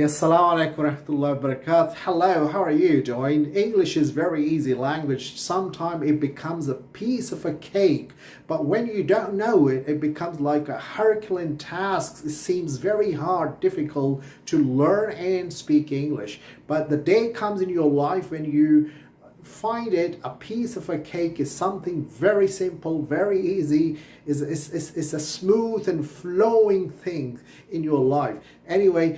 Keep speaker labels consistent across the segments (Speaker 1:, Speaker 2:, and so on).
Speaker 1: Assalamu alaikum warahmatullahi wabarakatuh. Hello, how are you doing? English is very easy language. Sometimes it becomes a piece of a cake, but when you don't know it, it becomes like a Herculean task. It seems very hard, difficult to learn and speak English. But the day comes in your life when you find it a piece of a cake is something very simple, very easy, is a smooth and flowing thing in your life. Anyway,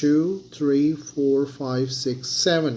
Speaker 1: 2 3 4 5 6 7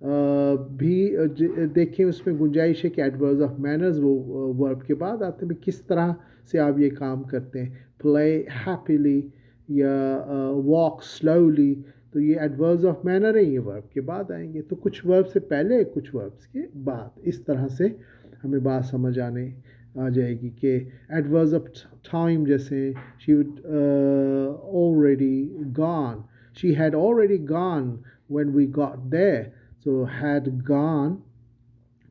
Speaker 1: بھی دیکھیں اس میں گنجائش ہے کہ ایڈوربز of manners وہ ورب کے بعد آتے ہیں، کس طرح سے آپ یہ کام کرتے ہیں. پلے ہیپیلی یا واک سلولی، تو یہ ایڈوربز آف مینر ہے، یہ ورب کے بعد آئیں گے. تو کچھ ورب سے پہلے کچھ وربس کے بعد، اس طرح سے ہمیں بات سمجھ آ جائے گی. کہ ایڈوربز آف ٹائم جیسے she would already gone, she had already gone when we got there. So had gone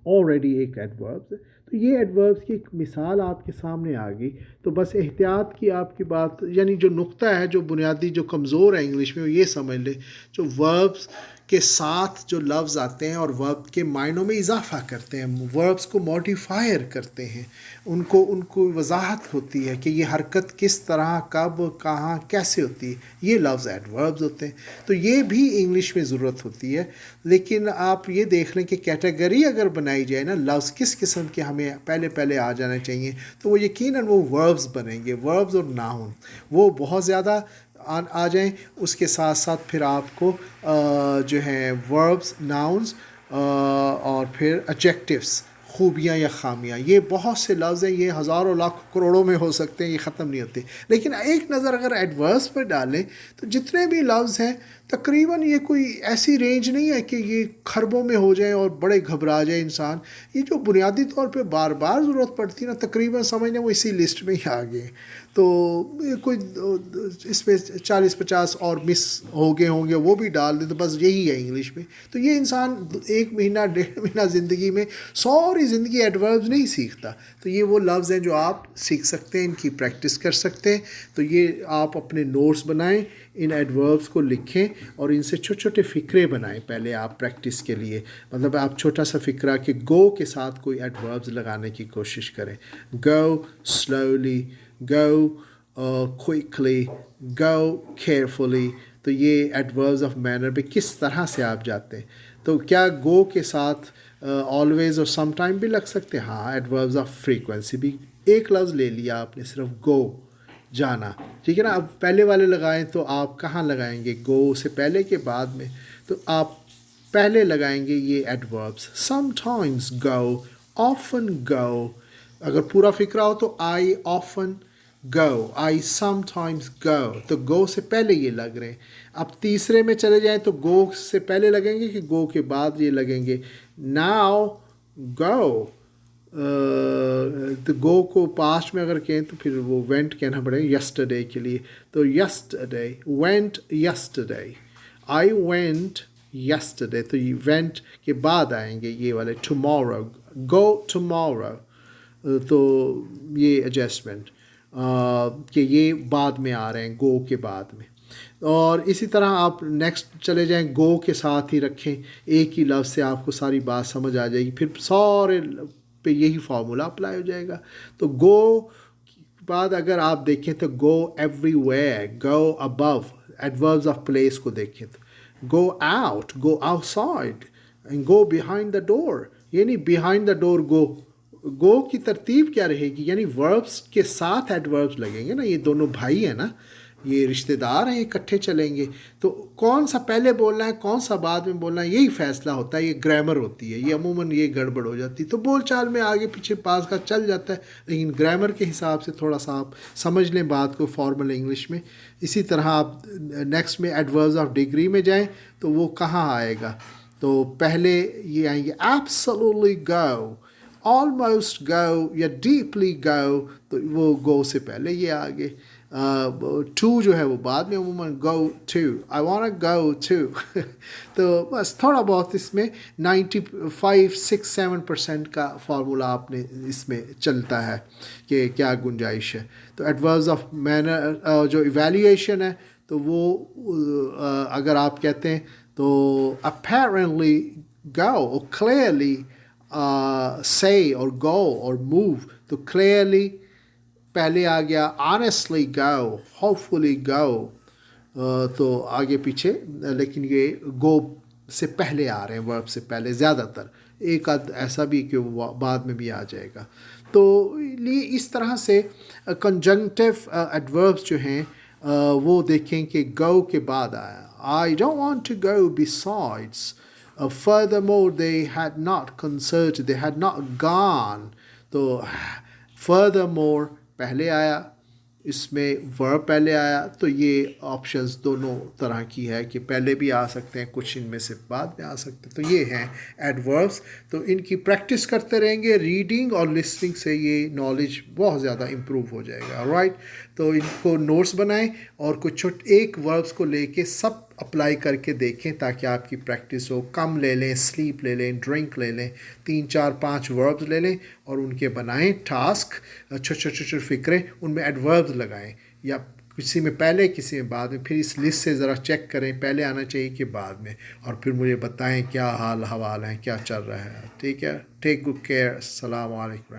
Speaker 1: already ایک ایڈوربس ہے. تو یہ ایڈوربس کی ایک مثال آپ کے سامنے آ گئی. تو بس احتیاط کی آپ کی بات، یعنی جو نقطہ ہے جو بنیادی جو کمزور ہے انگلش میں، وہ یہ سمجھ لے جو وربس کے ساتھ جو لفظ آتے ہیں اور ورب کے معنوں میں اضافہ کرتے ہیں، وربس کو موڈیفائر کرتے ہیں، ان کو وضاحت ہوتی ہے کہ یہ حرکت کس طرح، کب، کہاں، کیسے ہوتی ہے، یہ لفظ ایڈوربز ہوتے ہیں. تو یہ بھی انگلش میں ضرورت ہوتی ہے. لیکن آپ یہ دیکھ لیں کہ کیٹیگری اگر بنائی جائے نا، لفظ کس قسم کے ہمیں پہلے آ جانا چاہیے، تو وہ یقیناً وہ وربز بنیں گے، وربز اور ناؤن وہ بہت زیادہ آ جائیں. اس کے ساتھ ساتھ پھر آپ کو جو ہیں وربز، ناؤنز اور پھر ایڈجیکٹیوز، خوبیاں یا خامیاں، یہ بہت سے لفظ ہیں، یہ ہزاروں لاکھ کروڑوں میں ہو سکتے ہیں، یہ ختم نہیں ہوتے. لیکن ایک نظر اگر ایڈورس پہ ڈالیں تو جتنے بھی لفظ ہیں تقریباً یہ کوئی ایسی رینج نہیں ہے کہ یہ خربوں میں ہو جائیں اور بڑے گھبرا جائے انسان. یہ جو بنیادی طور پہ بار بار ضرورت پڑتی ہے نا، تقریباً سمجھنے وہ اسی لسٹ میں ہی آ گئے. تو کوئی اس پہ 40-50 اور مس ہو گئے ہوں گے، وہ بھی ڈال دیں تو بس یہی ہے انگلش میں. تو یہ انسان 1 مہینہ 1.5 مہینہ زندگی میں ساری زندگی ایڈوربز نہیں سیکھتا. تو یہ وہ لفظ ہیں جو آپ سیکھ سکتے ہیں، ان کی پریکٹس کر سکتے ہیں. تو یہ آپ اپنے نوٹس بنائیں، ان ایڈوربز کو لکھیں اور ان سے چھوٹے چھوٹے فقرے بنائیں پہلے آپ پریکٹس کے لیے. مطلب آپ چھوٹا سا فقرہ کہ گو کے ساتھ کوئی ایڈوربز لگانے کی کوشش کریں. گو سلولی، گو کوئکلی، گو کیئرفلی. تو یہ ایڈوربز آف مینر پہ کس طرح سے آپ جاتے ہیں. تو کیا گو کے ساتھ آلویز اور سم ٹائم بھی لگ سکتے ہیں؟ ہاں. ایڈوربز آف فریکوینسی بھی ایک لفظ لے لیا آپ نے، صرف گو، جانا، ٹھیک ہے نا. اب پہلے والے لگائیں تو آپ کہاں لگائیں گے؟ گو سے پہلے کے بعد میں. تو آپ پہلے لگائیں گے یہ ایڈوربس، سم ٹائمز گو، آفن گو. اگر پورا فقرہ ہو تو I often go, I some times گو. تو گو سے پہلے یہ لگ رہے ہیں. اب تیسرے میں چلے جائیں تو گو سے پہلے لگیں گے کہ گو کے بعد یہ لگیں گے؟ Now go. تو گو کو پاسٹ میں اگر کہیں تو پھر وہ وینٹ کہنا پڑے گا یسٹرڈے کے لیے. تو yesterday, went yesterday, I went yesterday. تو یہ وینٹ کے بعد آئیں گے یہ والے ٹمورو، گو ٹمورو. تو یہ ایڈجسٹمنٹ کہ یہ بعد میں آ رہے ہیں، گو کے بعد میں. اور اسی طرح آپ نیکسٹ چلے جائیں، گو کے ساتھ ہی رکھیں، ایک ہی لفظ سے آپ کو ساری بات سمجھ آ جائے گی. پھر سارے پہ یہی فارمولا اپلائی ہو جائے گا. تو گو بعد اگر آپ دیکھیں تو go everywhere, go above. Adverbs of place کو دیکھیں تو go out, go outside, and go behind the door. یعنی بیہائنڈ دا ڈور گو. گو کی ترتیب کیا رہے گی؟ یعنی وربس کے ساتھ ایڈوربس لگیں گے نا، یہ دونوں بھائی ہیں نا، یہ رشتہ دار ہیں، اکٹھے چلیں گے. تو کون سا پہلے بولنا ہے کون سا بعد میں بولنا ہے، یہی فیصلہ ہوتا ہے. یہ گرامر ہوتی ہے، یہ عموماً یہ گڑبڑ ہو جاتی. تو بول چال میں آگے پیچھے پاس کا چل جاتا ہے، لیکن گرامر کے حساب سے تھوڑا سا آپ سمجھ لیں بات کو فارمل انگلش میں. اسی طرح آپ نیکسٹ میں ایڈوربز آف ڈگری میں جائیں تو وہ کہاں آئے گا؟ تو پہلے یہ آئیں گے ایبسولوٹلی گو، آلموسٹ گو یا ڈیپلی گو. تو وہ گو سے پہلے یہ آگے. ٹو جو ہے وہ بعد میں عموماً go to, I want go to. تو بس تھوڑا بہت اس میں 95-6-7% کا فارمولہ آپ نے اس میں چلتا ہے کہ کیا گنجائش ہے. تو ایڈوربز آف مینر جو ایویلیویشن ہے تو وہ اگر آپ کہتے ہیں تو apparently go اور clearly say اور go اور move. تو clearly پہلے آ گیا، honestly go، hopefully go. تو آگے پیچھے، لیکن یہ گو سے پہلے آ رہے ہیں، ورب سے پہلے زیادہ تر. ایک آدھ ایسا بھی کہ وہ بعد میں بھی آ جائے گا. تو یہ اس طرح سے کنجنکٹیو ایڈوربس جو ہیں وہ دیکھیں کہ گو کے بعد آیا. I don't want to go besides. furthermore they had not concerted, they had not gone. تو furthermore پہلے آیا, اس میں ورب پہلے آیا, تو یہ آپشنز دونوں طرح کی ہے کہ پہلے بھی آ سکتے ہیں, کچھ ان میں سے بعد میں آ سکتے ہیں. تو یہ ہیں ایڈوربس. تو ان کی پریکٹس کرتے رہیں گے, ریڈنگ اور لسننگ سے یہ نالج بہت زیادہ امپروو ہو جائے گا. رائٹ, تو ان کو نوٹس بنائیں اور کچھ ایک وربس کو لے کے سب اپلائی کر کے دیکھیں تاکہ آپ کی پریکٹس ہو. کم لے لیں, سلیپ لے لیں, ڈرنک لے لیں, 3 4 5 وربز لے لیں اور ان کے بنائیں ٹاسک, چھوٹے فکریں, ان میں ایڈوربز لگائیں, یا کسی میں پہلے کسی میں بعد میں. پھر اس لسٹ سے ذرا چیک کریں پہلے آنا چاہیے کہ بعد میں, اور پھر مجھے بتائیں کیا حال حوال ہیں, کیا چل رہا ہے. ٹھیک ہے, ٹیک گڈ کیئر. السلام علیکم.